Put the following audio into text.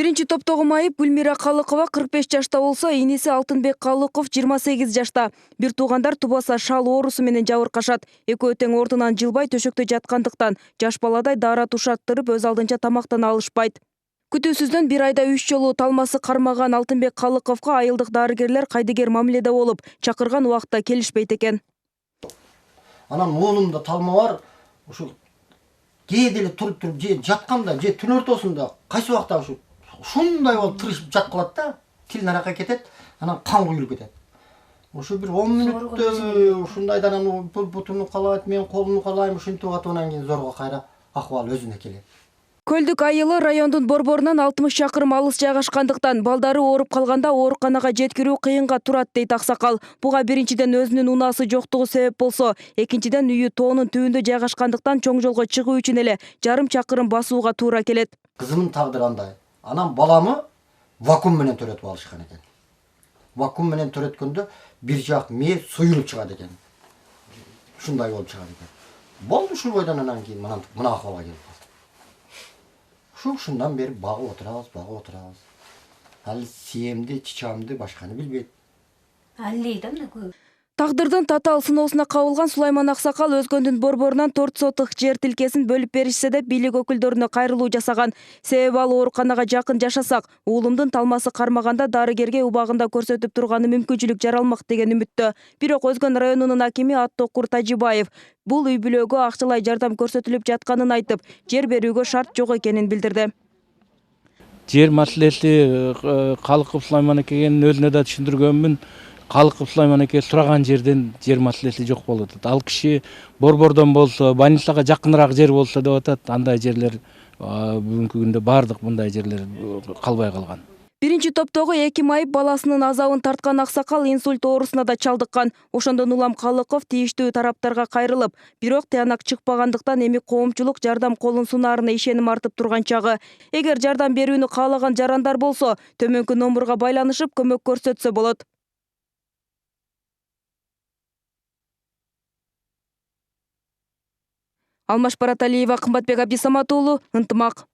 Биринчи топтогу майып Гүлмира Калыкова 45 жашта болсо, иниси Алтынбек Калыков 28 жашта. Бир туугандар тубаса шал оорусу менен жабыркашат. Экөө тең ордунан жылбай төшөктө жаткандыктан жаш баладай daara тушаттырып өз алдынча тамактана алышпайт. Күтүүсүздөн бир айда 3 жолу талмасы кармаган Алтынбек Калыковго айылдык дарыгерлер кайдыгер мамиледе болуп, чакырган убакта келишпейт экен. Анан уулумда талма бар, ушул кээде эле туруп же жатканда, же түн ортосунда кайсы убакта ушундай болуп тырышып жаткылат да, тил наракка кетет, анан кан куюлуп кетет. Ушу бир 10 мүнөттө ушундайдан анан бутумду калайт, мен колумду калайм, ушинтип атып анан кийин зорго кайра акыбал өзүнө келет. Көлдүк айылы райондун борборунан 60 чакырым алыс жайгашкандыктан балдары ооруп калганда ооруканага жеткирүү кыйынга турат дейт аксакал. Буга биринчиден өзүнүн унаасы жоктугу себеп болсо, экинчиден үйү тоонун түбүндө жайгашкандыктан чоң жолго чыгуу үчүн эле жарым чакырым басууга туура келет. Кызымдын тагдыры андай. Анан баламы вакуум менен төрөтүп алышкан экен. Вакуум менен төрөткөндө бир жак мээ суйулуп чыгат экен. Ушундай болуп чыгат экен. Болду ушул бойдон анан кийин мына акыбалга келип калды. Ушундан бери багып отурабыз. Ал сиемди, чичамды башканы билбейт. Аллейда мына көп. Тагдырдын татаал сыноосуна кабылган Сулайман Аксакал өзгөндүн борборунан 4 сотук жер тилкесин бөлүп беришсе деп бийлик өкүлдөрүнө кайрылуу жасаган. Себеби ал ооруканага жакын жашасак, уулумдун талмасы кармаганда дарыгерге убагында көрсөтүп турганы мүмкүнчүлүк жаралмак деген үмүттө. Бирок Өзгөн районунун акими Аттокур Тажибаев бул үй бүлөгө акчалай жардам көрсөтүлүп жатканын айтып, жер берүүгө шарт жок экенин билдирди. Жер маселеси Калыков Сулайман экенин өзүнө да түшүндүргөнмүн. Калыков Сулайман эке сураган жерден жер маселеси жок болуп атат. Ал киши борбордон болсо, больницага жакыныраак жер болсо деп атат. Андай жерлер бүгүнкү күндө бардык мындай жерлер калбай калган. Биринчи топтогу 2 майып баласынын азабын тарткан аксакал инсульт оорусуна да чалдыккан. Ошондон улам Калыков тийиштүү тараптарга кайрылып, бирок тыянак чыкпагандыктан эми коомчулук жардам колун сунаарына ишеним артып турган чагы. Эгер жардам берүүнү каалаган жарандар болсо, төмөнкү номурга байланышып көмөк көрсөтсө болот. Алмаш Бараталиева, Кымбатбек Абдисамат уулу, Ынтымак.